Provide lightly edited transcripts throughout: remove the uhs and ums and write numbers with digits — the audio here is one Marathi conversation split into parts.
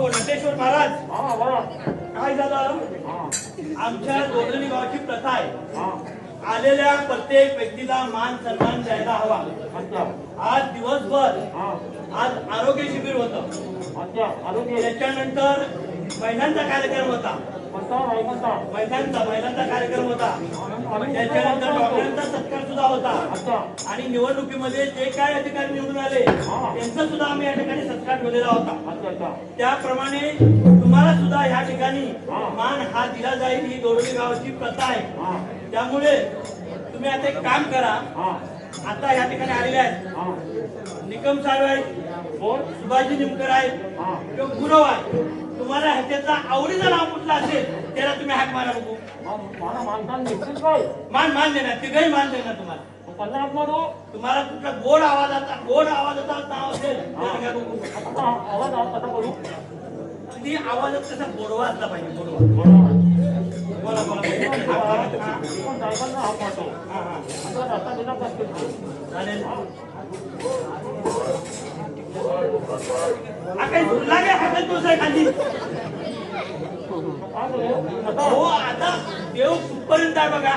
नटेश्वर महाराज, काय झालं? आमच्या दोघांनी गावाची प्रथा आहे, आलेल्या प्रत्येक व्यक्तीला मान सन्मान द्यायला हवा. आज दिवसभर आज आरोग्य शिबिर होतं, त्याच्यानंतर महिलांचा कार्यक्रम होता, महिलांचा कार्यक्रम होता, त्याच्यानंतर डॉक्टरांचा सत्कार सुद्धा होता आणि निवडणुकीमध्ये जे काय अधिकारी निवडून आले त्यांचा सुद्धा आम्ही या ठिकाणी सत्कार ठेवलेला होता. त्याप्रमाणे तुम्हाला सुद्धा या ठिकाणी मान हा दिला जाईल, ही दोरोली गावाची प्रथा आहे. त्यामुळे तुम्ही आता एक काम करा, आता या ठिकाणी आलेले आहेत निकम साहेब आहेत, सुभाषजी निमकर आहेत, किंवा गुरव आहे. तुम्हाला ह्याच्याचा आवडीचं नाव कुठलं असेल त्याला तुम्ही हाक मारा. बघू मान देणार, तिघही मान देणार तुम्हाला. तुम्हाला कुठला गोड आवाजाचा नाव असेल ती आवाजात कसा गोडवा असला पाहिजे. बोला बोला चालेल. खाली हो, आता देव कुठपर्यंत आहे बघा,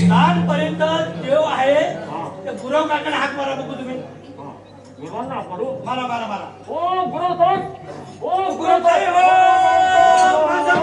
दानपर्यंत देव आहे. त्या गुरव काकाने हाक मारा बघू तुम्ही. मारा मारा मारा. ओ गुरव साहेब, ओ गुरव साहेब, माझा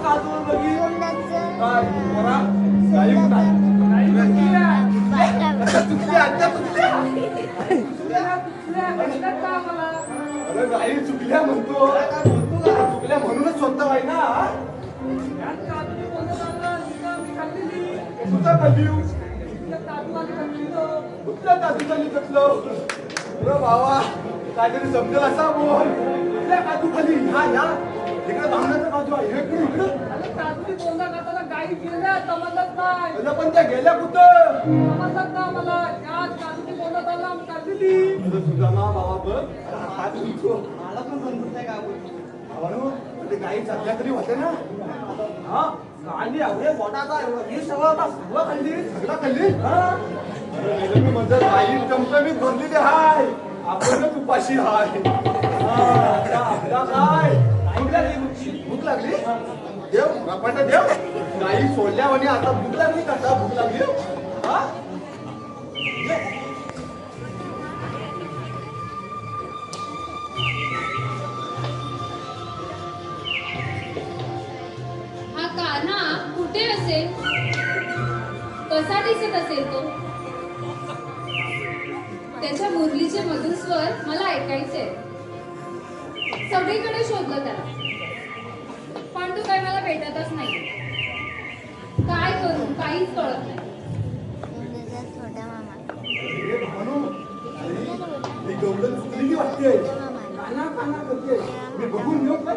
काजू बघी काय मोरा गाई अरे गाई चुकल्या म्हणतो चुकल्या म्हणूनच स्वतः आहे ना तुझा कधी कुठल्या काजूखाली कसलं भावा काहीतरी समजेल असा बोल कुठल्या काजू खाली ह्या या इकडे भांगण्याचा काजू आहे इकडे गाई गेल्या समजत नाही पण त्या गेल्या कुठं समजत ना मला या काजूची बोंडा चालला काढलेली तुझा ना बाबा बघ मला पण समजत नाही का भावानो ते गाई चालल्या तरी होते ना हा गाणी एवढे मोठाचा हे सगळं आता सगळं खाल्ली सगळं खाल्ली अरे मी म्हणतो गाई चमचमीत भरलेली हाय आपणच उपाशी हाय आपला काय भूक लागली देव बापांना देव गाई सोडल्या म्हणे आता भूक लागली का भूक लागली हा हा कान्हा कुठे असेल कसा दिसत असेल तो त्याच्या मुरलीचे मधुर स्वर मला ऐकायचे सगळीकडे शोधलं त्याला पण तो काय मला भेटतच नाही काय करू काहीच कळत नाही मी गवलन चुकली वाटते काना काना करते मी बघून येऊ काय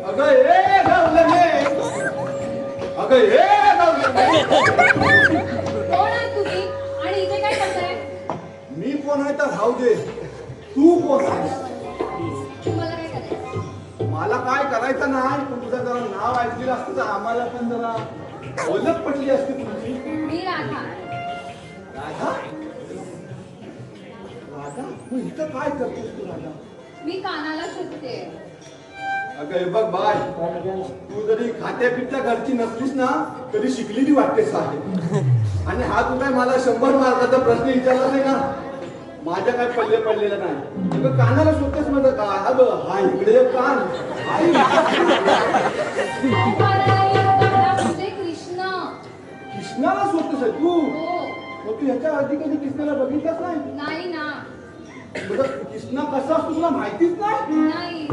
अगं ए गवलने अगं ए गवलने कोण आहात तुम्ही आणि इथे काय करताय मी कोण आहे तर राहू दे तू कोण आहेस तुम्हाला काय करायचं मला काय करायचं नाही पण तुझं जरा नाव ऐकलेलं असतं तर आम्हाला पण जरा ओळख पटली असती तुमची मी राधा राधा राधा तू इथं काय करतेस तू राधा मी कानाला शोधते अगं हे बघ बाय तू जरी खात्या पित्या घरची नसलीस ना तरी शिकलेली वाटतेस आहे आणि हा तू काय मला 100 मार्काचा प्रश्न विचारला नाही ना माझ्या काय पल्ले पडलेला नाही अगं कानाला शोधतेस माझं का हा बघ हा इकडे एक कान हा म्हणजे कृष्ण कृष्णाला शोधतेस आहे तू हो मग तू ह्याच्या आधी कधी कृष्णाला बघितलंच नाही नाही ना बघ कृष्णा कसा असतो तुला माहितीच नाही नाही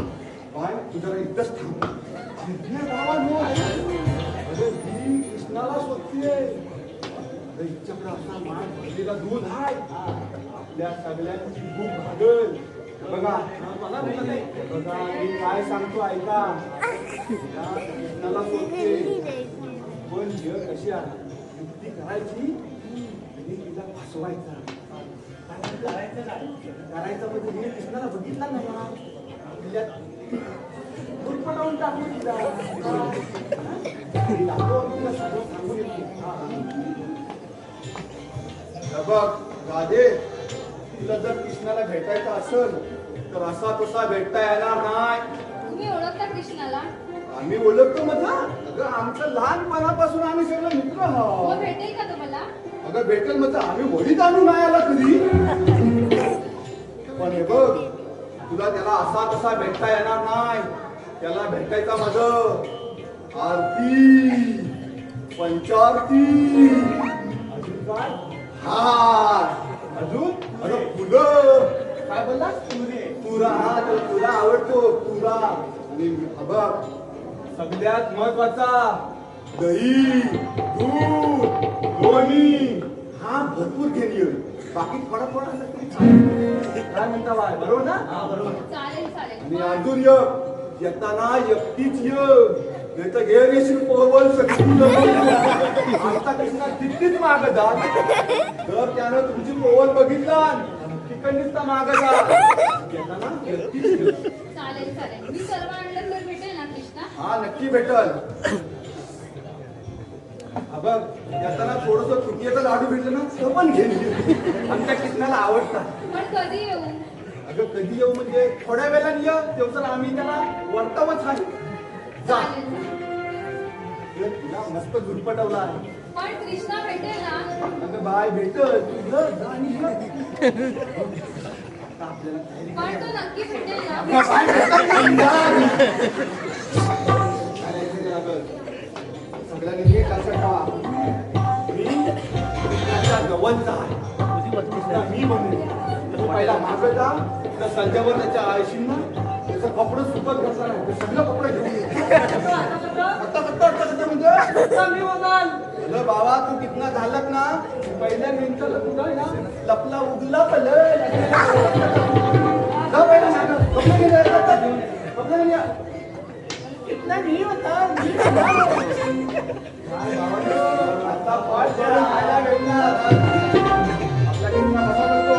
बाय तू जरा इथंच थांब अगं ही कृष्णाला शोधतीये हिच्याकडे असा मान भरलेला दूध आहे आपल्या सगळ्यांची भूक भागल बघा मला बघा मी काय सांगतो ऐका या कृष्णाला शोधते पण जग कशी आहे युक्ती करायची आणि तिला फसवायचा करायचं म्हणजे मी कृष्णाला बघितला ना आपल्या दुर्पटावून टाकून तिला सांगून बघ राधे तुला जर कृष्णाला भेटायचं असेल तर असा तसा भेटता येणार नाही तुम्ही ओळखता कृष्णाला आम्ही ओळखतो मग अगं आमचं लहानपणापासून आम्ही सगळं मित्र मग आहोत भेटेल का तुम्हाला अगं भेटेल म्हणजे आम्ही वडीत आणून नाही आला कधी पण हे बघ तुला त्याला असा तसा भेटता येणार नाही त्याला भेटायचा माझं आरती पंचारती अजून काय हार अजून अरे फुलं काय बोललास तुरा हा तर तुला आवडतो तुरा आणि बघ सगळ्यात महत्वाचा दही दूध लोणी हा भरपूर घेऊन ये बाकी थोडा थोडा असं तरी चालेल. काय म्हणता बाय बरोबर ना बरोबर चालेल चालेल आणि अजून येताना एकटीच नाही तर घेऊन येशील पोहवल आमचा कृष्णा तितकीच माग जा जर त्यानं तुमची पोहवल बघितला तिकडनीच माग जा येताना एकटीच ये. चालेल चालेल मी सर्व आणलं तर भेटेल ना कृष्णा हा नक्की भेटल बघ येताना थोडस चुकीचं लाडू भेटलं ना तर पण घेऊन ये. आमच्या कृष्णाला आवडतात पण कधी येऊ अगं कधी येऊ म्हणजे थोड्या वेळाने ये तेव्हा आम्ही त्याला वर्तावच आहे जा चालेल तुला मस्त दुर्पटवला आहे पण कृष्णा भेटेल ना अगं बाय भेटल तू जा आणि ये. आता आपल्याला तयारी पण तो नक्की भेटेल ना? सगळ्यांनी नीट लक्षात ठेवा. मी त्याच्या जवळचा आहे. मी म्हणून तू पहिला मागे जा. त्या संध्यावर त्याच्या आळशींना त्याचं कपडं सुकत घातला नाही. ते सगळं कपडे घेऊन ये. आता म्हणजे मी म्हणाल अरे बाबा तू कितना झालात ना पहिल्या मिनिटाला तुला ना लपला उगला पहिले कपडे घेऊन या. कितना मी होता आता पाठ करून खायला भेटणार आपला कितना कसा करतो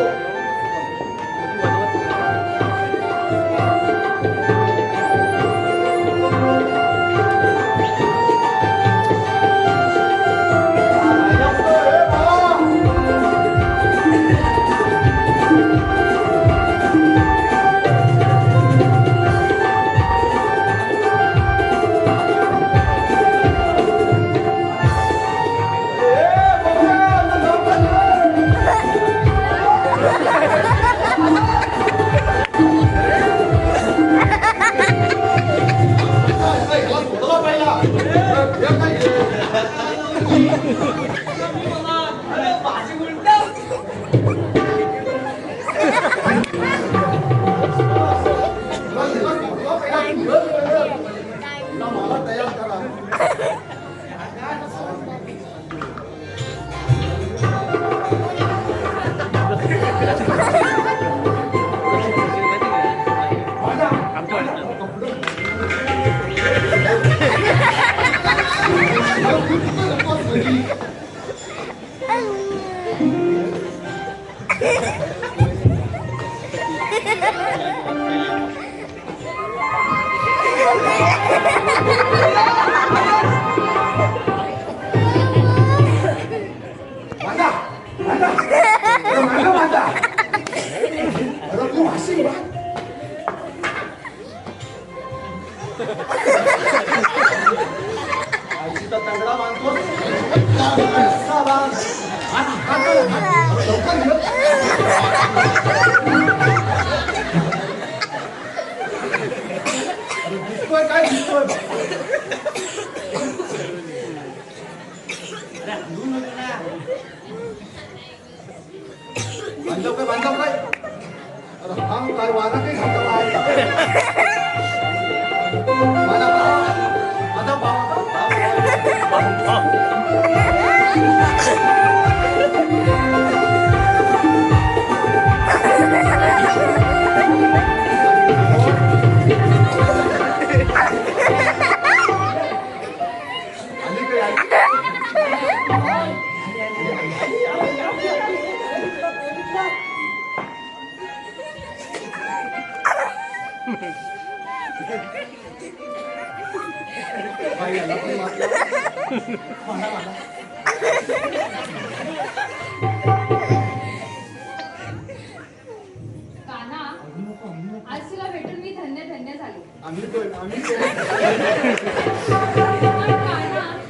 आज तुला भेटून मी धन्य धन्य झाले.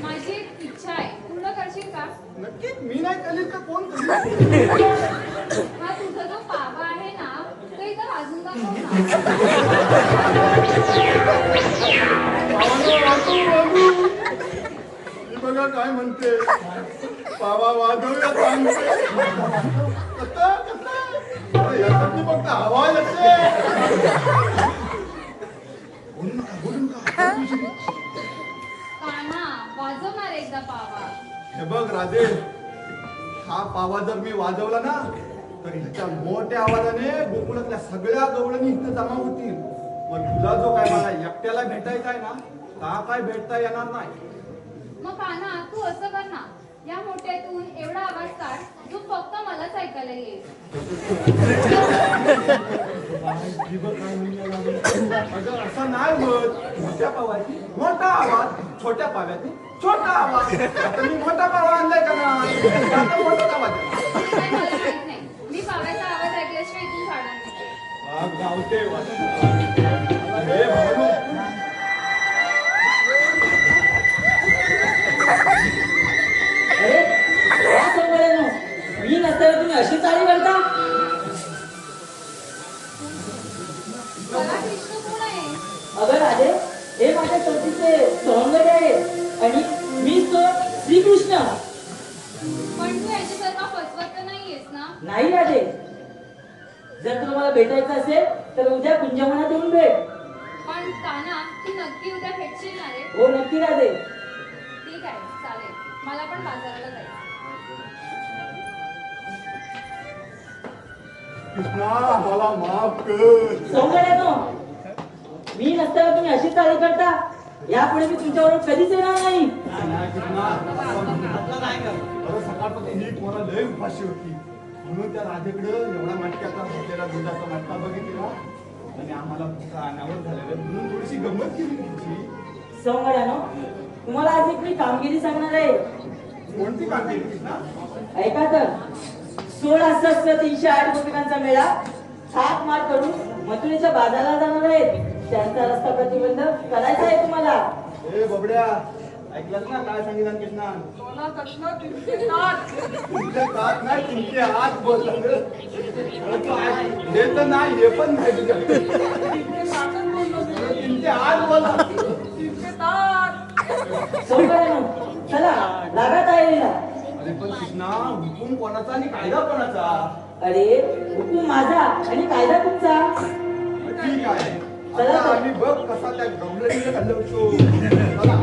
माझी एक इच्छा आहे, पूर्ण करशील का? नक्कीच. मी नाही केली तर कोण करेल? हा तुझा जो पावा आहे ना तो इथं वाजून दाखव मी बघा काय म्हणते पावा वाजवूया सांगते याच्यातली फक्त हवा येते. कान्हा वाजवणार एकदा पावा. हे बघ राधे, हा पावा जर मी वाजवला ना तर ह्याच्या मोठ्या आवाजाने गोकुळातल्या सगळ्या गवळणी इथं जमा होतील. मग तुला जो काय मला एकट्याला भेटायचा आहे ना का काय भेटता येणार नाही. मग कान्हा तू असं कर ना, या मोठ्यातून एवढा आवाज काढ जो फक्त मलाच ऐकायला येईल. अगं असं नाही होत. मोठ्या पावाची मोठा आवाज, छोट्या पाव्याची छोटा आवाज. आता मी मोठा पावा आणलाय का नाही? आता मोठाच आवाज आहे. काय मला माहित नाही, मी पाव्याचा आवाज ऐकल्याशिवाय इथून जाणार नाही. गावते हे भावनो मी नसताना तुम्ही अशी चाळी करता. मला कृष्ण कोण आहे? अगं राधे, हे माझ्या चौथीचे सौंदर्य आहे आणि मीच तो श्रीकृष्ण. पण तू याची सर्व फसवत तर नाहीयेस ना? नाही राधे, जर तुला मला भेटायचं असेल तर उद्या कुंजवनात येऊन भेट. पण ताना तू नक्की उद्या भेटशील ना रे? हो नक्की राधे. ठीक आहे, चालेल. मला पण बाजाराला जायचं. कृष्णा मला माफ कर. सौंदर्यानो, मी नसताना तुम्ही अशीच चाळी करता. यापुढे मी तुमच्याबरोबर कधीच येणार नाही. नाही, कृष्णा अरे सकाळपासून ही कोणा लय उपाशी होती म्हणून त्या राधेकडे एवढा मटक्याचा भरलेला दुधाचा मटका बघितला आणि आम्हाला अनावर झालेलं म्हणून थोडीशी गंमत केली तुमची. सौंदर्यानो, तुम्हाला आज एक मी कामगिरी सांगणार आहे. कोणती काम केली कृष्णा? ऐका तर, 16,308 गोपिकांचा मेळा हाक मार करून मथुरेच्या बाजाराला जाणार आहेत. त्यांचा रस्ता प्रतिबंध करायचा आहे तुम्हाला. ए बबड्या, ऐकलंस ना काय सांगितलं कृष्णा? सोना कृष्ण तुमचे नाथ. तुमच्या कात नाही तुमचे हात बोलला हे तर नाही, हे पण नाही तुझ्याकडे. तुमचे नाथच बोललो मी. तुमचे हात बोला. तुमचे नाथ. सौंदर्यानो, चला लागा तयारीला. अरे पण कृष्णा, हुकूम कोणाचा आणि कायदा कोणाचा? अरे हुकूम माझा आणि कायदा तुमचा. ठीक आहे, चला आता तर. आम्ही बघ कसा त्या गवळणीला घालवतो. चला.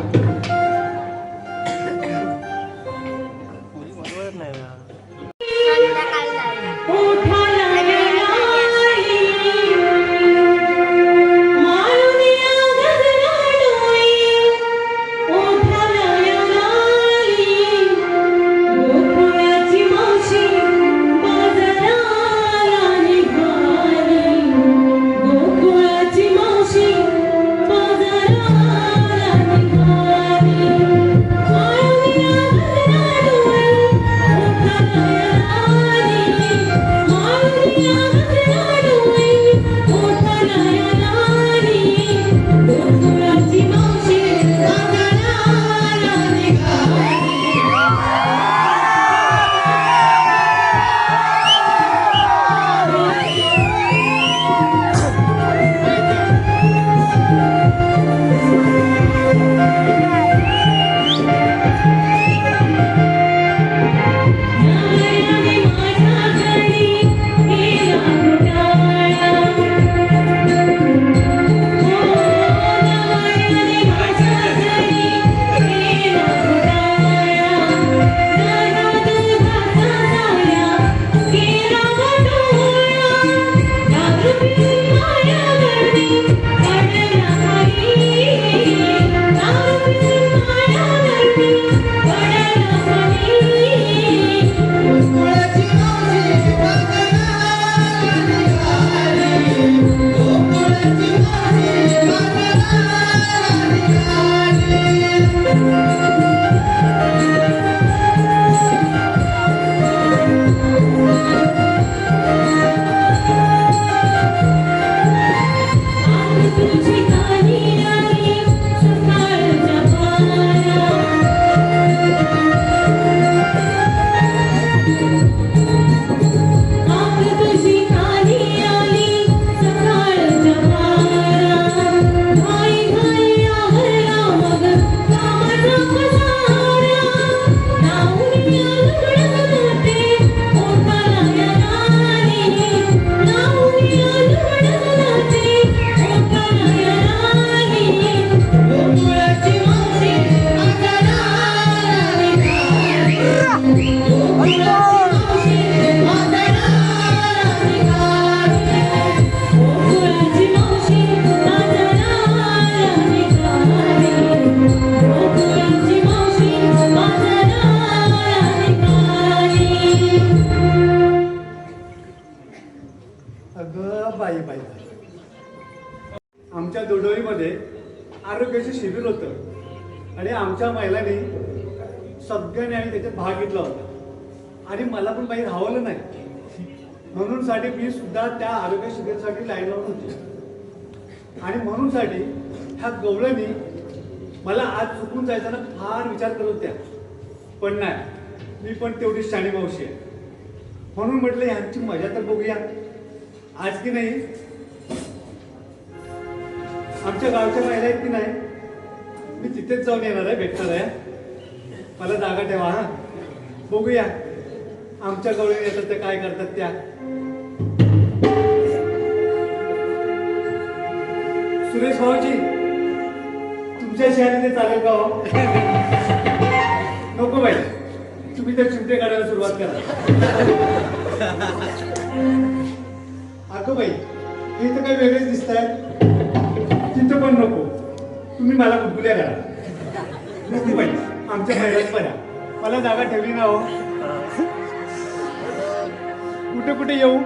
आमच्या दोडोलीमध्ये आरोग्याचे शिबिर होतं आणि आमच्या महिलांनी सगळ्यांनी आम्ही त्याच्यात भाग घेतला होता आणि मला पण काही राहवलं नाही म्हणून साठी मी सुद्धा त्या आरोग्य शिबिरासाठी लाईन लावून होती आणि म्हणून साठी ह्या गवळणी मला आज चुकून जायचा फार विचार करत होत्या पण नाही मी पण तेवढी शाणी मावशी आहे म्हणून म्हटलं ह्यांची मजा तर बघूया आज की नाही आमच्या गावच्या महिला आहेत की नाही, मी तिथेच जाऊन येणार आहे, भेटणार आहे. मला जागा ठेवा हा. बघूया आमच्या गवळी येतात त्या काय करतात त्या. सुरेश भाऊजी, तुमच्या शहराने चालेल का हो? नको बाई, तुम्ही तर चिमटे काढायला सुरुवात करा. अगं बाई, हे तर काही वेगळेच दिसत आहे. तिथं पण नको, तुम्ही मला गुदगुल्या करा. नको बाई, आमच्या महिलाच बऱ्या. मला जागा ठेवली ना हो. कुठे कुठे येऊ?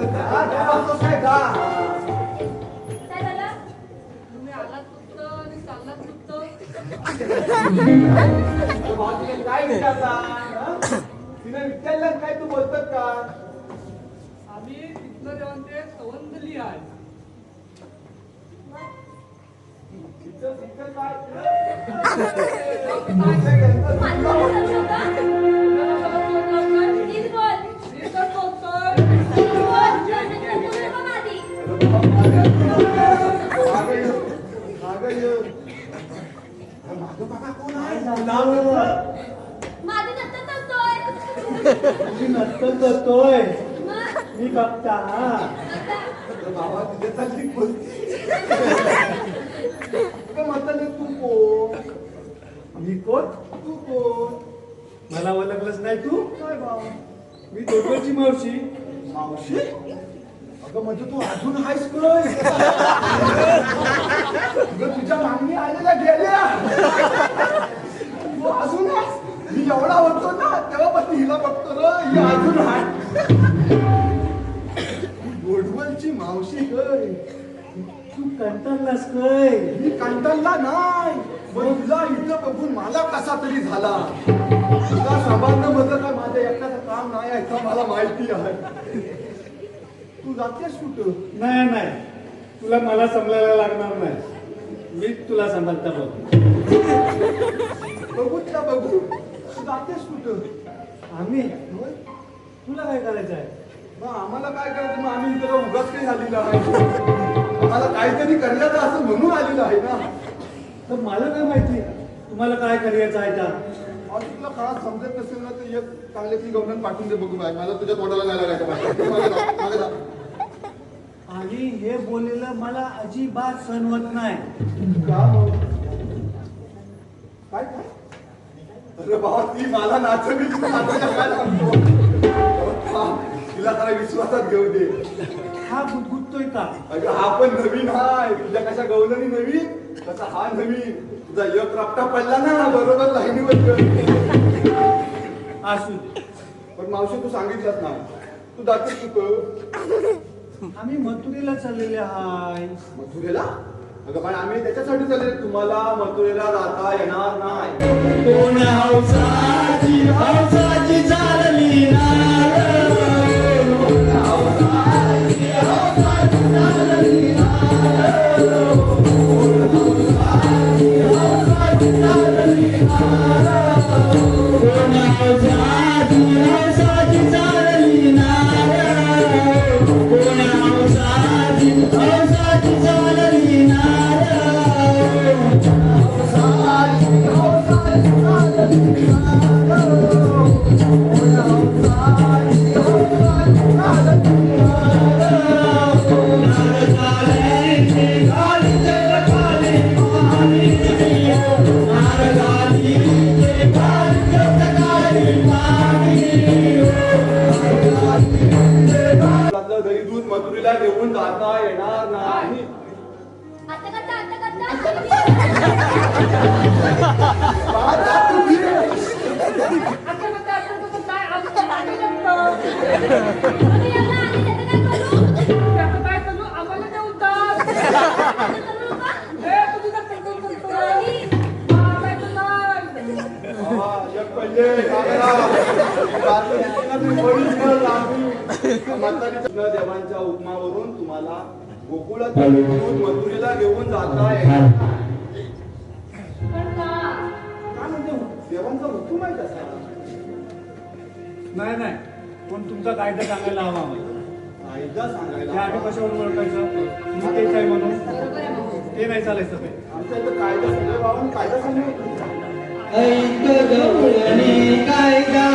बसतोस काय का? काय झालं? तुम्ही आलात फक्त आणि चाललात फक्त. भाऊ तिने काय विचारला हं? तिने विचारलं काय तू बोलतोस का? आम्ही तिथलं जेवण ते सवंदली आहे. तिचं काय? माझं बोलत होता? नीट बोल. नीट बोल. बोल बाबा आधी. माझी नंतर चालतोय. मी नक्कल करतोय मग मी बघता आता बाबा तिथे चालली बोलती. म्हटलं तू कोण? मी कोण तू कोण? मला ओळखलंच नाही तू काय बाबा? मी दोघांची मावशी मावशी? अगं म्हणजे तू अजून आहेस काय? अगं तुझ्या मागणी आलेल्या गेल्या. तू अजून आहेस? मी एवढा होतो ना तेव्हापासून हिला बघतो ना ही अजून आहे. गोडवलची मावशी गय. तू कंटाळलास काय मी कंटाळला नाही पण तुला इथं बघून मला कसा तरी झाला. तुला सांभाळणं म्हणजे काय माझ्या एकट्याचं काम नाही आहे हे मला माहिती आहे. तू जातेस कुठं? नाही नाही तुला मला सांभाळायला लागणार नाही मी तुला सांभाळता बघ बघू तिला बघू. तू जातेस कुठं? आम्ही होय? तुला काय करायचं आहे मग आम्हाला काय करायचं? मग आम्ही इकडे उगाच काही आलेलं आहे. आम्हाला काहीतरी करायचं असं म्हणून आलेलं आहे ना. तर मला काय माहिती तुम्हाला काय करायचं आहे का आज तुला काळात समजत नसेल ना तर एक चांगल्याची गव्हर्नमेंट पाठवून दे बघू बाय. मला तुझ्या तोंडाला नाही लागायचं बाय. मागे जा. आणि हे बोललेलं मला अजिबात सहन होत नाही का मग? काय काय? अरे बाबा ती मला नाचवली तू नाचायला काय सांगतो? तिला जरा विश्वासात घेऊ दे. हा गुदगुदतोय का अगं हा पण नवीन आहे. तुझ्या कशा गवलनी नवीन तसा हा नवीन. तुझा एक रापटा पडला ना बरोबर लाईनीवर. असू दे पण मावशी तू सांगितलंच ना तू जातेस कुठं? आम्ही मथुरेला चाललेले हाय मथुरेला? अगं पण आम्ही त्याच्यासाठी चालले. तुम्हाला मथुरेला जाता येणार नाही. कोण हौसाची हौसाची चालली दही दूध मथुरेला घेऊन जाता येणार नाही. आता करता बाबा, जा तुम्ही. काय आमचं नाही जमतं. तुम्ही यांना आधी त्याचं काय करू? त्याचं काय करू? आम्हाला देऊन टाक. असं करू नका. तुम्ही नक्की करून करतो. नाही. काय करणार? बाबा, एक पहिले कागदा. रात्रीला तुम्ही बळीच लांबी. म्हातारीच्या देवांच्या उपमावरून तुम्हाला गोकुळात दूध मथुरेला घेऊन जाता येणार नाही. पण का? काय म्हणजे देवांचा हुकूम आहे तसा. नाही नाही पण तुमचा कायदा सांगायला हवा आम्हाला कायदा ते सांगायला आम्ही कशावर ओळखायचं तुम्ही तेच आहे म्हणून बरोबर आहे भाऊ. ते नाही चालायचं काही आमच्या इथं कायदा सगळे बाबा कायदा सांगू ऐक गवळणी कायदा